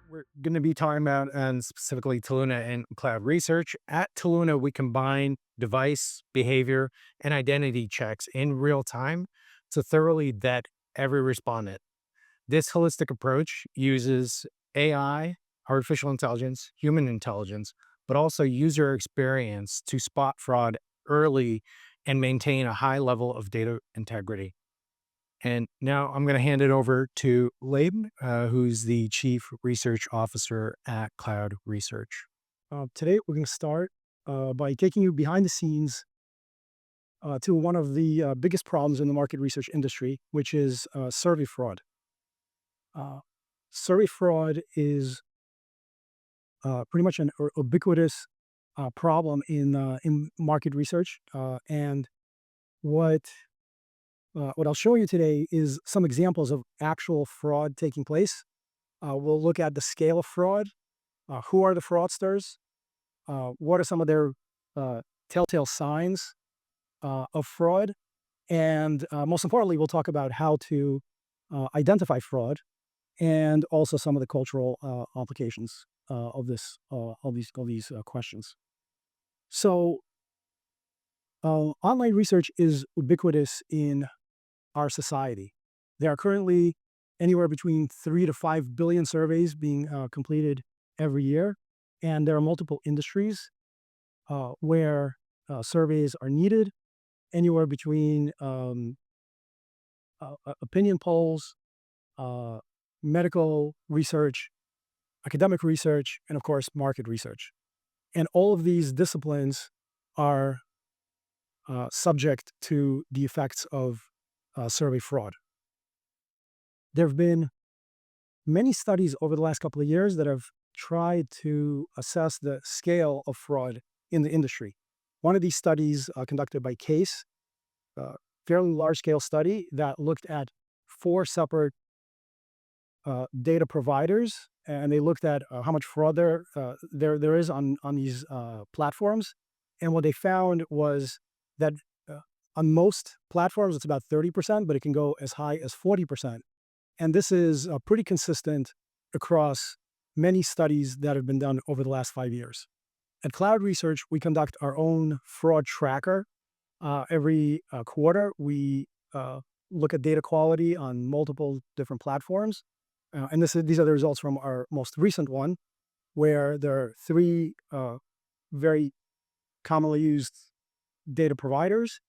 We're going to be talking about, and specifically Taluna and Cloud Research. At Taluna, we combine device, behavior, and identity checks in real time to thoroughly vet every respondent. This holistic approach uses AI, artificial intelligence, human intelligence, but also user experience to spot fraud early and maintain a high level of data integrity. And now I'm going to hand it over to Laban, who's the Chief Research Officer at Cloud Research. Today, we're going to start by taking you behind the scenes to one of the biggest problems in the market research industry, which is survey fraud. Uh, Survey fraud is pretty much an ubiquitous problem in market research. And what what I'll show you today is some examples of actual fraud taking place. We'll look at the scale of fraud, who are the fraudsters, what are some of their telltale signs of fraud, and most importantly, we'll talk about how to identify fraud and also some of the cultural applications of these questions. So, online research is ubiquitous in our society. There are currently anywhere between 3 to 5 billion surveys being completed every year, and there are multiple industries where surveys are needed, anywhere between opinion polls, uh, medical research, academic research, and of course, market research. And all of these disciplines are subject to the effects of survey fraud. There have been many studies over the last couple of years that have tried to assess the scale of fraud in the industry. One of these studies, conducted by Case, a fairly large-scale study that looked at four separate data providers, and they looked at how much fraud there is on these platforms. And what they found was that on most platforms, it's about 30%, but it can go as high as 40%. And this is pretty consistent across many studies that have been done over the last 5 years. At Cloud Research, we conduct our own fraud tracker. Every quarter, we look at data quality on multiple different platforms. And these are the results from our most recent one, where there are three very commonly used data providers,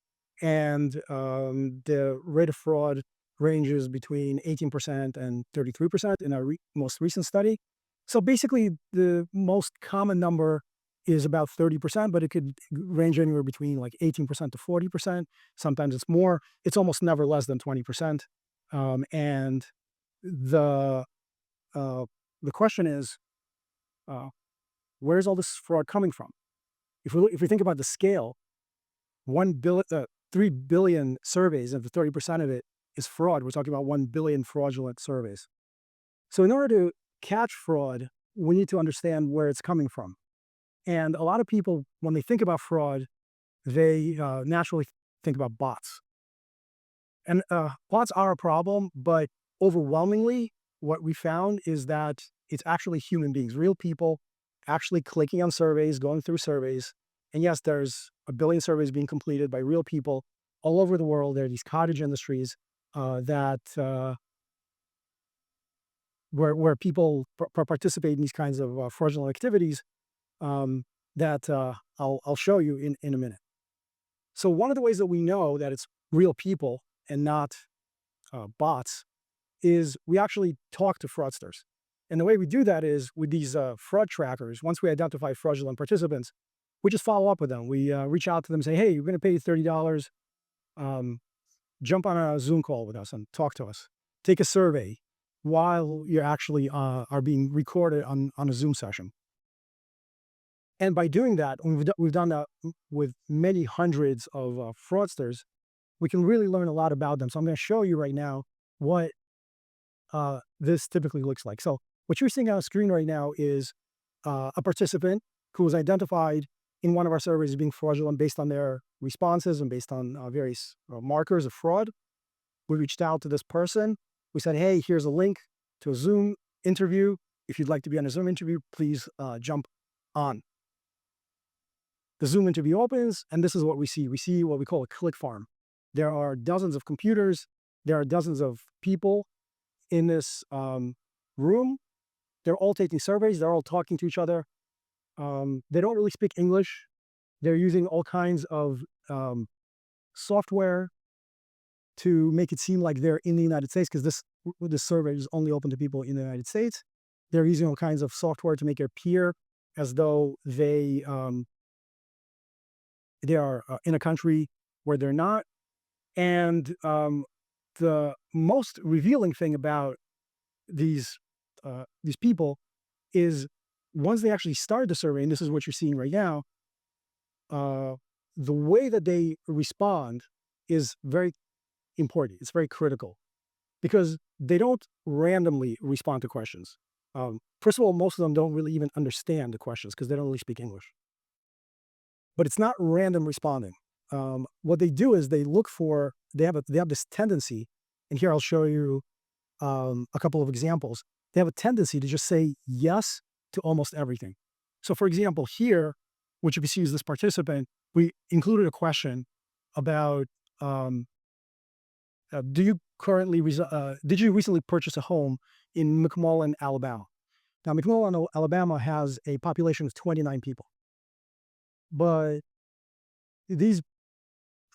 and the rate of fraud ranges between 18% and 33% in our most recent study. So basically, the most common number is about 30%, but it could range anywhere between like 18% to 40%. Sometimes it's more. It's almost never less than 20%. And the uh, the question is, uh, where's all this fraud coming from? If we think about the scale, 3 billion surveys, and the 30% of it is fraud. We're talking about 1 billion fraudulent surveys. So in order to catch fraud, we need to understand where it's coming from. And a lot of people, when they think about fraud, they naturally think about bots. And bots are a problem, but overwhelmingly, what we found is that it's actually human beings, real people, actually clicking on surveys, going through surveys. And yes, there's a billion surveys being completed by real people all over the world. There are these cottage industries where people participate in these kinds of fraudulent activities that I'll show you in a minute. So one of the ways that we know that it's real people and not bots is we actually talk to fraudsters. And the way we do that is with these fraud trackers. Once we identify fraudulent participants, we just follow up with them. We reach out to them and say, hey, we're going to pay you $30. Jump on a Zoom call with us and talk to us. Take a survey while you actually are being recorded on a Zoom session. And by doing that, we've done that with many hundreds of fraudsters, we can really learn a lot about them. So I'm going to show you right now what this typically looks like. So what you're seeing on the screen right now is a participant who was identified in one of our surveys as being fraudulent based on their responses and based on various markers of fraud. We reached out to this person. We said, hey, here's a link to a Zoom interview. if you'd like to be on a Zoom interview, please jump on. The Zoom interview opens, and this is what we see. We see what we call a click farm. There are dozens of computers. There are dozens of people in this room. They're all taking surveys. They're all talking to each other. They don't really speak English. They're using all kinds of software to make it seem like they're in the United States, because this survey is only open to people in the United States. They're using all kinds of software to make it appear as though they are in a country where they're not. And the most revealing thing about these people is, once they actually start the survey, and this is what you're seeing right now, the way that they respond is very important. It's very critical, because they don't randomly respond to questions. First of all, most of them don't really even understand the questions because they don't really speak English. But it's not random responding. What they do is they have this tendency, and here I'll show you a couple of examples. They have a tendency to just say yes to almost everything. So, for example, here, what you can see is this participant, we included a question about, did you recently purchase a home in McMullen, Alabama? Now, McMullen, Alabama has a population of 29 people. But these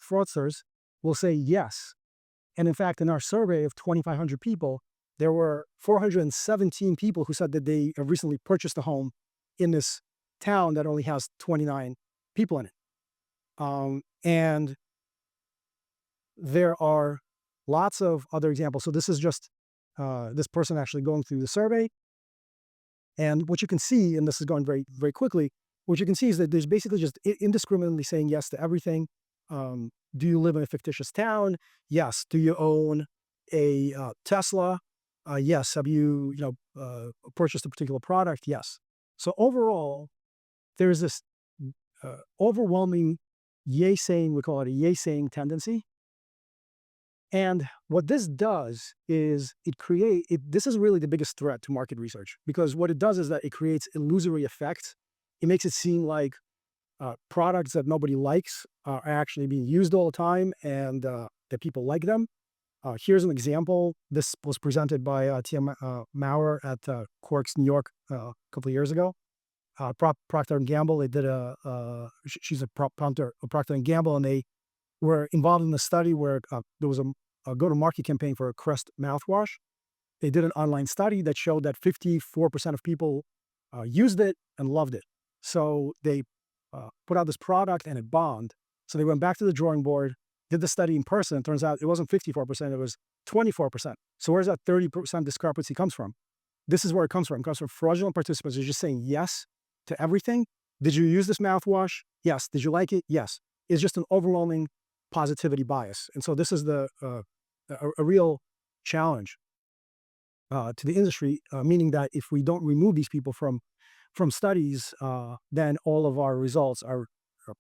fraudsters will say yes. And in fact, in our survey of 2,500 people, there were 417 people who said that they have recently purchased a home in this town that only has 29 people in it. And there are lots of other examples. So this is just this person actually going through the survey. And what you can see, and this is going very, very quickly, what you can see is that there's basically just indiscriminately saying yes to everything. Do you live in a fictitious town? Yes. Do you own a Tesla? Yes. Have you purchased a particular product? Yes. So overall, there's this overwhelming yay saying, we call it a yay saying tendency. And what this does is this is really the biggest threat to market research, because what it does is that it creates illusory effects. It makes it seem like products that nobody likes are actually being used all the time, and that people like them. Here's an example. This was presented by Tia Maurer at Quirks, New York, a couple of years ago. Procter & Gamble, they did she's a prompter of Procter & Gamble, and they were involved in a study where there was a go-to-market campaign for a Crest mouthwash. They did an online study that showed that 54% of people used it and loved it. So they put out this product and it bombed. So they went back to the drawing board, did the study in person. It turns out it wasn't 54%, it was 24%. So where's that 30% discrepancy comes from? This is where it comes from. It comes from fraudulent participants who are just saying yes to everything. Did you use this mouthwash? Yes. Did you like it? Yes. It's just an overwhelming positivity bias. And so this is a real challenge to the industry, meaning that if we don't remove these people from studies, then all of our results are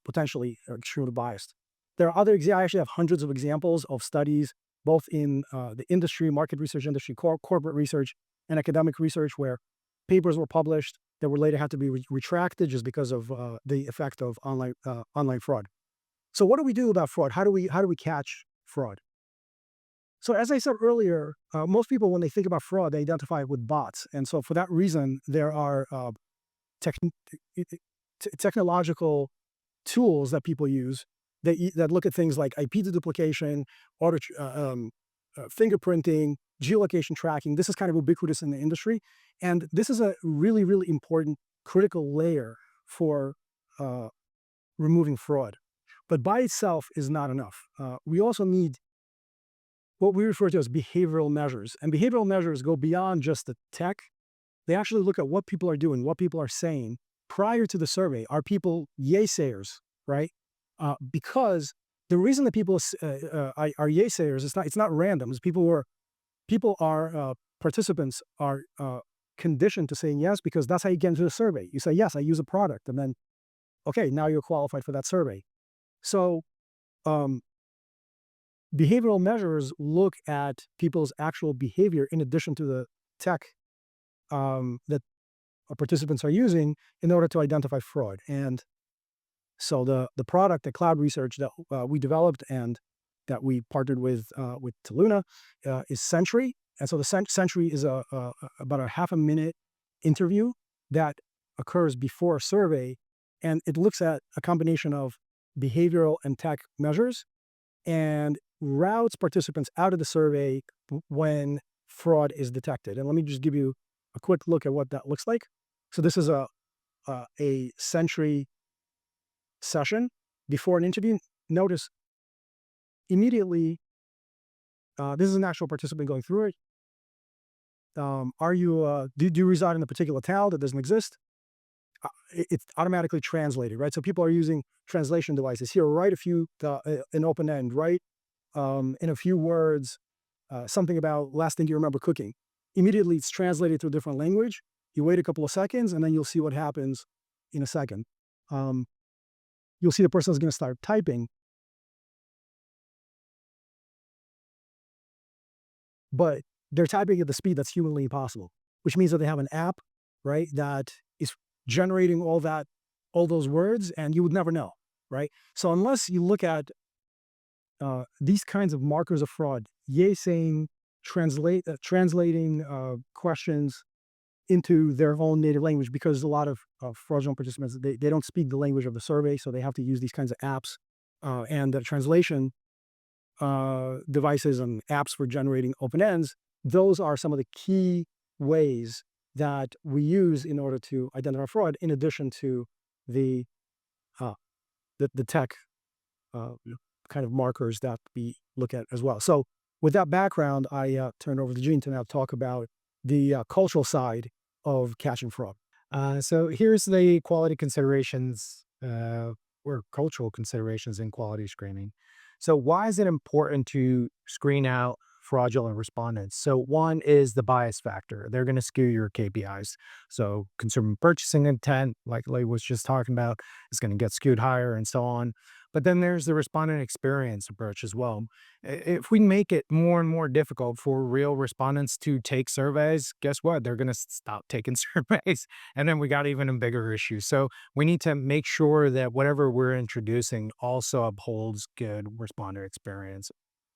potentially extremely biased. There are other I actually have hundreds of examples of studies, both in the industry, market research industry, corporate research, and academic research, where papers were published that were later had to be retracted just because of the effect of online fraud. So what do we do about fraud? How do we catch fraud? So as I said earlier, most people, when they think about fraud, they identify it with bots. And so for that reason, there are technological tools that people use that look at things like IP deduplication, fingerprinting, geolocation tracking. This is kind of ubiquitous in the industry. And this is a really, really important critical layer for removing fraud. But by itself is not enough. We also need what we refer to as behavioral measures. And behavioral measures go beyond just the tech. They actually look at what people are doing, what people are saying prior to the survey. Are people yay-sayers, right? Because the reason that people are yay-sayers, it's not random. It's participants are conditioned to saying yes, because that's how you get into the survey. You say, yes, I use a product. And then, okay, now you're qualified for that survey. So behavioral measures look at people's actual behavior in addition to the tech that participants are using in order to identify fraud. And so the product, the cloud research that we developed and that we partnered with Taluna is Sentry. And so the Sentry is about a half a minute interview that occurs before a survey, and it looks at a combination of behavioral and tech measures and routes participants out of the survey when fraud is detected. And let me just give you a quick look at what that looks like. So this is a Sentry session before an interview. Notice immediately, this is an actual participant going through it. Are you, do you reside in a particular town that doesn't exist? It's automatically translated, right? So people are using translation devices here. Write a few, an open end, right? In a few words, something about last thing you remember cooking. Immediately, it's translated to a different language. You wait a couple of seconds, and then you'll see what happens in a second. Um, you'll see the person is going to start typing, but they're typing at the speed that's humanly impossible, which means that they have an app, right, that is generating all those words, and you would never know, right? So unless you look at these kinds of markers of fraud, yay saying, translating questions into their own native language, because a lot of fraudulent participants, they don't speak the language of the survey, so they have to use these kinds of apps and the translation devices and apps for generating open ends. Those are some of the key ways that we use in order to identify fraud, in addition to the uh, the tech uh, kind of markers that we look at as well. So with that background, I turn over to Gene to now talk about the cultural side of catching fraud. So here's the quality considerations or cultural considerations in quality screening. So why is it important to screen out fraudulent respondents? So one is the bias factor. They're going to skew your KPIs. So consumer purchasing intent, like Lee was just talking about, is going to get skewed higher and so on. But then there's the respondent experience approach as well. If we make it more and more difficult for real respondents to take surveys, guess what? They're going to stop taking surveys. And then we got even a bigger issue. So we need to make sure that whatever we're introducing also upholds good responder experience.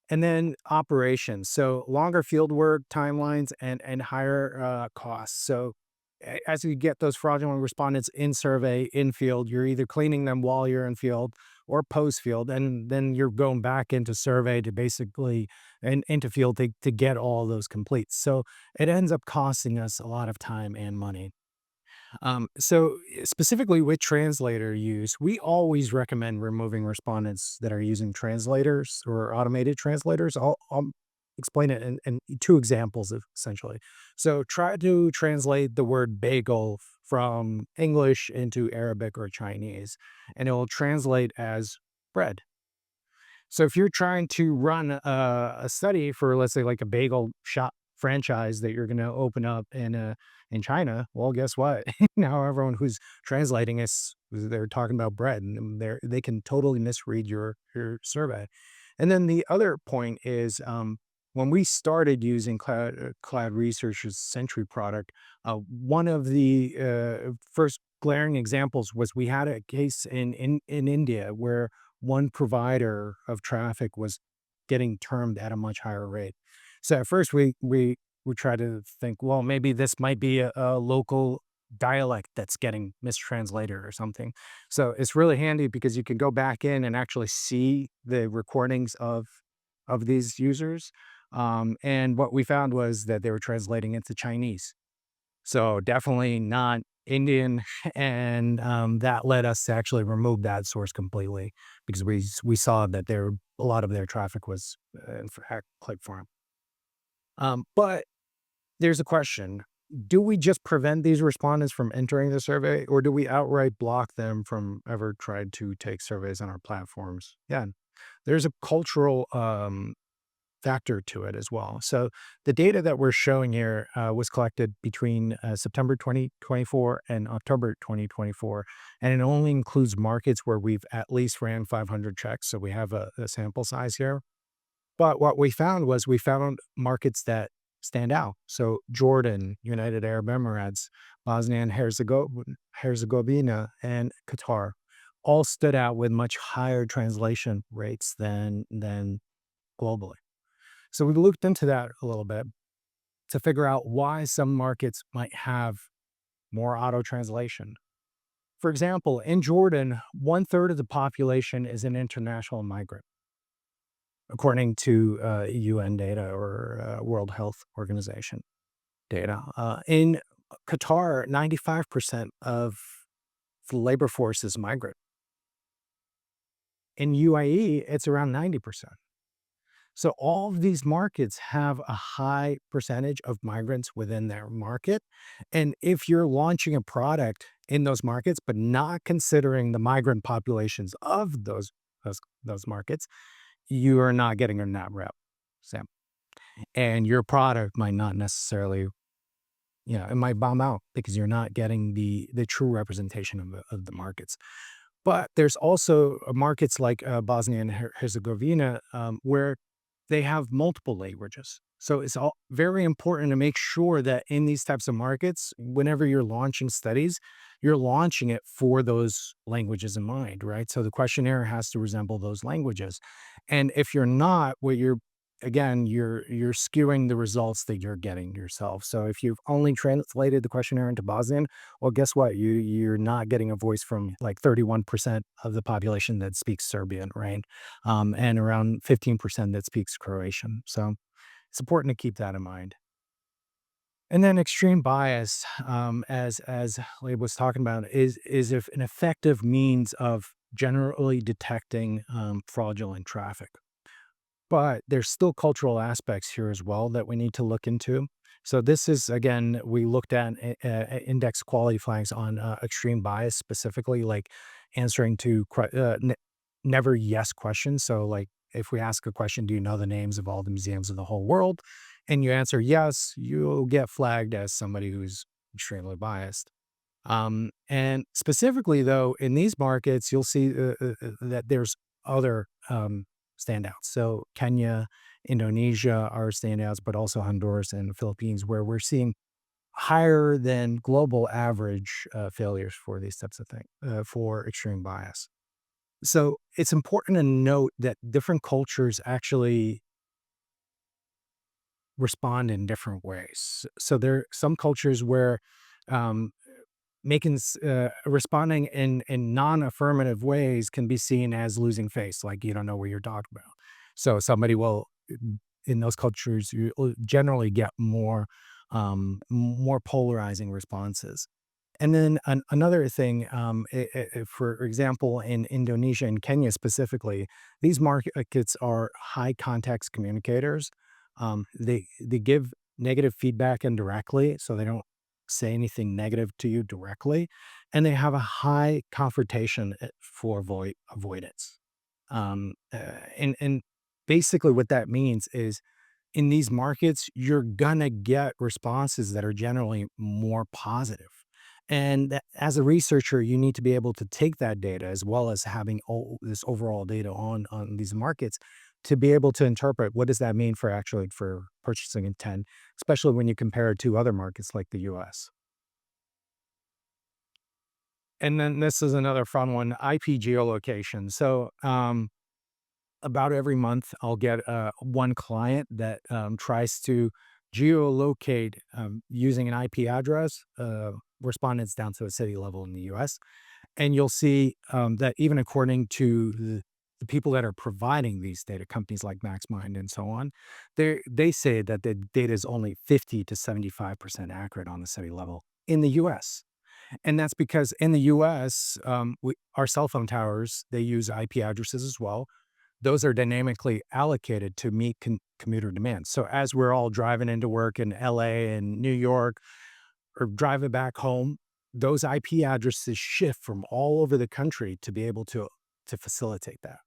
And then operations, so longer field work timelines and higher costs. So as you get those fraudulent respondents in survey, in field, you're either cleaning them while you're in field or post field, and then you're going back into survey to basically and into field to get all those complete. So it ends up costing us a lot of time and money. Specifically with translator use, we always recommend removing respondents that are using translators or automated translators. I'll explain it in two examples essentially. So try to translate the word bagel from English into Arabic or Chinese, and it will translate as bread. So if you're trying to run a study for, let's say, like a bagel shop franchise that you're going to open up in China, well, guess what? Now everyone who's translating is they're talking about bread, and they can totally misread your survey. And then the other point is when we started using Cloud Research's Sentry product, one of the first glaring examples was we had a case in India where one provider of traffic was getting termed at a much higher rate. So at first we tried to think, well, maybe this might be a local dialect that's getting mistranslated or something. So it's really handy because you can go back in and actually see the recordings of these users. And what we found was that they were translating into Chinese. So definitely not Indian, and that led us to actually remove that source completely because we saw that a lot of their traffic was in fact click farm. But there's a question: do we just prevent these respondents from entering the survey, or do we outright block them from ever trying to take surveys on our platforms? Yeah, there's a cultural factor to it as well. So the data that we're showing here was collected between September 2024 and October 2024, and it only includes markets where we've at least ran 500 checks. So we have a sample size here. But what we found was we found markets that stand out. So Jordan, United Arab Emirates, Bosnia and Herzegovina, and Qatar all stood out with much higher translation rates than globally. So we looked into that a little bit to figure out why some markets might have more auto translation. For example, in Jordan, one third of the population is an international migrant, according to UN data or World Health Organization data. In Qatar, 95% of the labor force is migrant. In UAE, it's around 90%. So all of these markets have a high percentage of migrants within their market. And if you're launching a product in those markets, but not considering the migrant populations of those markets, you are not getting in that rep, Sam. And your product might not necessarily, it might bomb out because you're not getting the true representation of the markets. But there's also markets like Bosnia and Herzegovina where they have multiple languages. So it's all very important to make sure that in these types of markets, whenever you're launching studies, you're launching it for those languages in mind, right? So the questionnaire has to resemble those languages. And if you're not, what you're again, you're skewing the results that you're getting yourself. So if you've only translated the questionnaire into Bosnian, well, guess what? You're not getting a voice from like 31% of the population that speaks Serbian, right? And around 15% that speaks Croatian. So it's important to keep that in mind. And then extreme bias, as Lee was talking about, is if an effective means of generally detecting fraudulent traffic. But there's still cultural aspects here as well that we need to look into. So this is again, we looked at index quality flags on extreme bias specifically, like answering to never yes questions. So like if we ask a question, do you know the names of all the museums in the whole world? And you answer yes, you'll get flagged as somebody who's extremely biased. And specifically, though, in these markets, you'll see that there's other standouts. So Kenya, Indonesia are standouts, but also Honduras and the Philippines, where we're seeing higher than global average failures for these types of things, for extreme bias. So it's important to note that different cultures actually respond in different ways. So there are some cultures where um, responding in non-affirmative ways can be seen as losing face, like you don't know what you're talking about. So somebody will in those cultures you will generally get more polarizing responses. And then another thing, for example, in Indonesia and Kenya specifically, these markets are high context communicators. They give negative feedback indirectly, so they don't say anything negative to you directly, and they have a high confrontation for avoidance. And basically, what that means is in these markets, you're gonna get responses that are generally more positive. And as a researcher, you need to be able to take that data as well as having all this overall data on these markets to be able to interpret what does that mean for actually for purchasing intent, especially when you compare it to other markets like the US. And then this is another fun one, IP geolocation. So about every month, I'll get one client that tries to geolocate using an IP address respondents down to a city level in the US. And you'll see that even according to the people that are providing these data, companies like MaxMind and so on, they say that the data is only 50 to 75% accurate on the city level in the US. And that's because in the US, our cell phone towers, they use IP addresses as well. Those are dynamically allocated to meet commuter demands. So as we're all driving into work in LA and New York or driving back home, those IP addresses shift from all over the country to be able to facilitate that.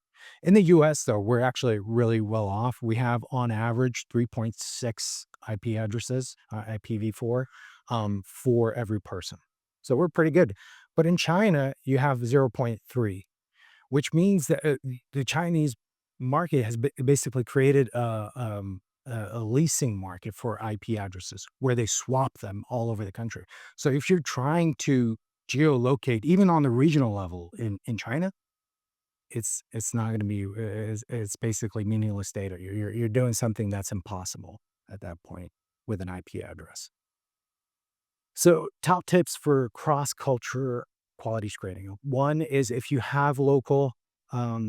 In the US, though, we're actually really well off. We have on average 3.6 IP addresses, IPv4, for every person. So we're pretty good. But in China, you have zero point 0.3, which means that the Chinese market has basically created a leasing market for IP addresses where they swap them all over the country. So if you're trying to geolocate, even on the regional level in China, it's not going to be it's basically meaningless data. You're doing something that's impossible at that point with an IP address. So, top tips for cross culture quality screening. One is if you have local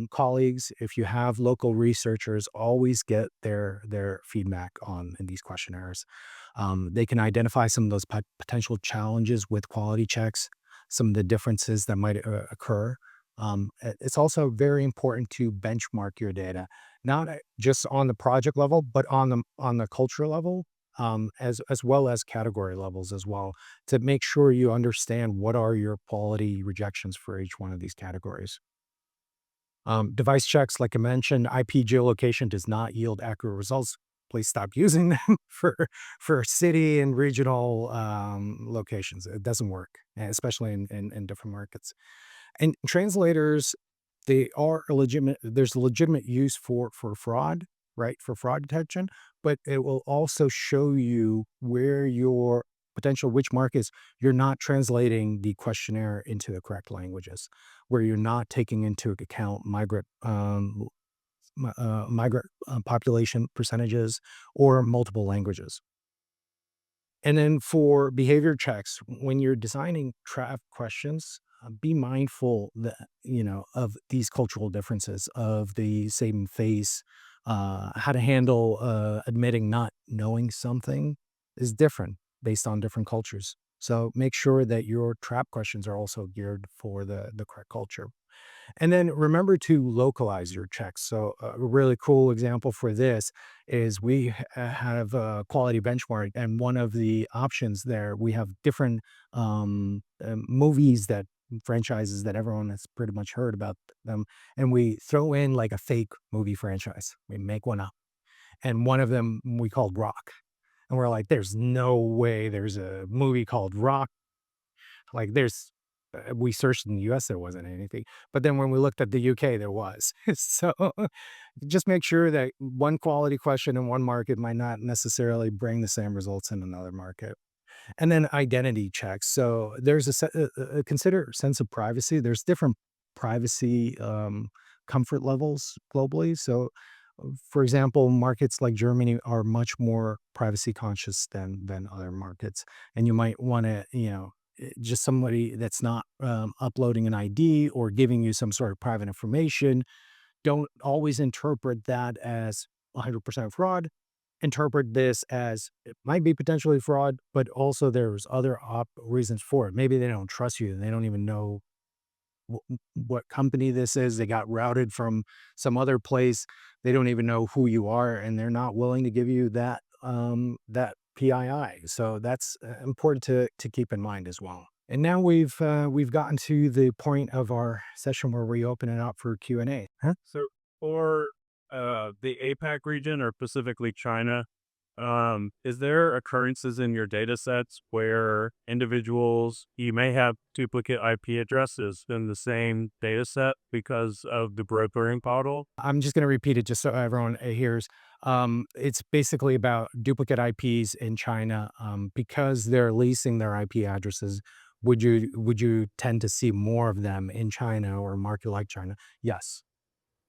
colleagues, if you have local researchers, always get their feedback on in these questionnaires. They can identify some of those potential challenges with quality checks, some of the differences that might occur. It's also very important to benchmark your data, not just on the project level, but on the culture level, as well as category levels as well, to make sure you understand what are your quality rejections for each one of these categories. Device checks, like I mentioned, IP geolocation does not yield accurate results. Please stop using them for city and regional locations. It doesn't work, especially in different markets. And translators, they are a legitimate there's a legitimate use for fraud, right? For fraud detection, but it will also show you where your potential which markets you're not translating the questionnaire into the correct languages, where you're not taking into account migrant population percentages or multiple languages. And then for behavior checks, when you're designing trap questions, be mindful that of these cultural differences, of the same face, how to handle admitting not knowing something is different based on different cultures. So make sure that your trap questions are also geared for the correct culture. And then remember to localize your checks. So a really cool example for this is we have a quality benchmark, and one of the options there we have different movies that franchises that everyone has pretty much heard about them, and we throw in like a fake movie franchise. We make one up, and one of them we called Rock, and we're like, "There's no way there's a movie called Rock." Like, we searched in the US, there wasn't anything, but then when we looked at the UK, there was. So, just make sure that one quality question in one market might not necessarily bring the same results in another market. And then identity checks. So, there's consider sense of privacy. There's different privacy, comfort levels globally. So, for example, markets like Germany are much more privacy conscious than other markets, and you might wanna, just somebody that's not, uploading an ID or giving you some sort of private information, don't always interpret that as 100% fraud. Interpret this as it might be potentially fraud, but also there's other reasons for it. Maybe they don't trust you and they don't even know what company this is. They got routed from some other place. They don't even know who you are, and they're not willing to give you that PII. So that's important to keep in mind as well. And now we've gotten to the point of our session where we open it up for Q&A. Huh? So for the APAC region or specifically China, is there occurrences in your data sets where individuals you may have duplicate IP addresses in the same data set because of the brokering model? I'm just going to repeat it just so everyone hears. It's basically about duplicate IPs in China because they're leasing their IP addresses. Would you tend to see more of them in China or a market like China? Yes,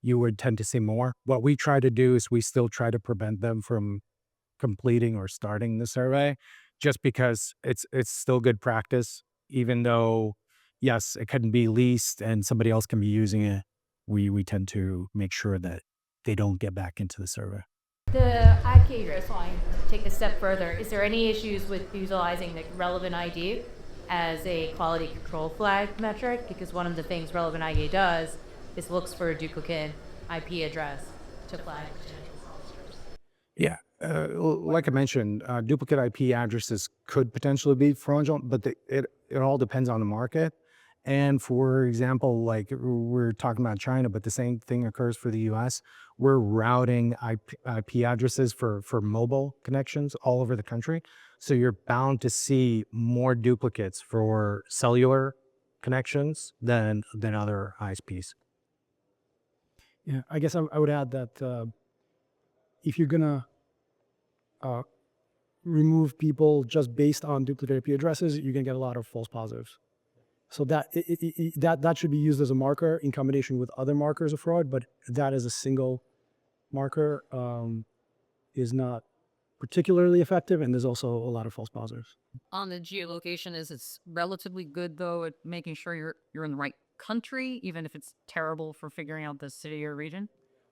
you would tend to see more. What we try to do is we still try to prevent them from completing or starting the survey, just because it's still good practice, even though yes, it can be leased and somebody else can be using it. We tend to make sure that they don't get back into the survey. The IK address line, to take a step further, is there any issues with utilizing the relevant ID as a quality control flag metric? Because one of the things relevant ID does is looks for a duplicate IP address to flag potential fraudsters. Yeah. Like I mentioned, duplicate IP addresses could potentially be fraudulent, but it all depends on the market. And for example, like we're talking about China, but the same thing occurs for the US. We're routing IP addresses for mobile connections all over the country. So you're bound to see more duplicates for cellular connections than other ISPs. Yeah, I guess I would add that if you're gonna uh, remove people just based on duplicate IP addresses, you're gonna get a lot of false positives. So that should be used as a marker in combination with other markers of fraud, but that as a single marker is not particularly effective, and there's also a lot of false positives. On the geolocation, is it's relatively good though at making sure you're in the right country, even if it's terrible for figuring out the city or region?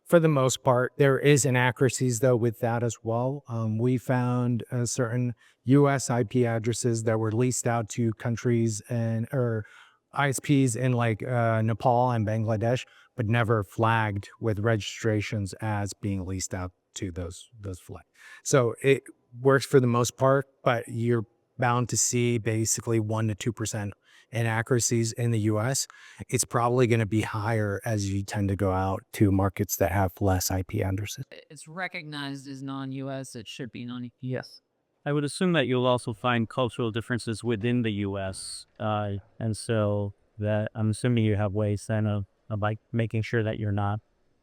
For the most part, there is inaccuracies though with that as well. We found certain U.S. IP addresses that were leased out to countries and or ISPs in like Nepal and Bangladesh, but never flagged with registrations as being leased out to those flags. So it works for the most part, but you're bound to see basically 1 to 2% inaccuracies in the U.S. It's probably going to be higher as you tend to go out to markets that have less IP addresses. It's recognized as non-US. It should be non. Yes. I would assume that you'll also find cultural differences within the U.S. And so that I'm assuming you have ways then of like making sure that you're not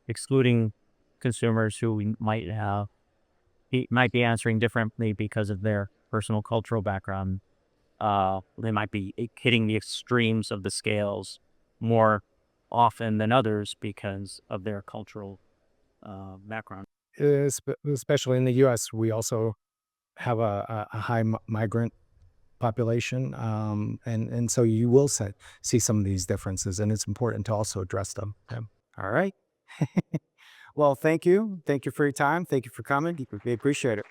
excluding consumers who might be answering differently because of their personal cultural background. They might be hitting the extremes of the scales more often than others because of their cultural background. Especially in the U.S., we also have a high migrant population, and so you will see some of these differences, and it's important to also address them. Yeah. All right. Well, thank you for your time. Thank you for coming. We appreciate it.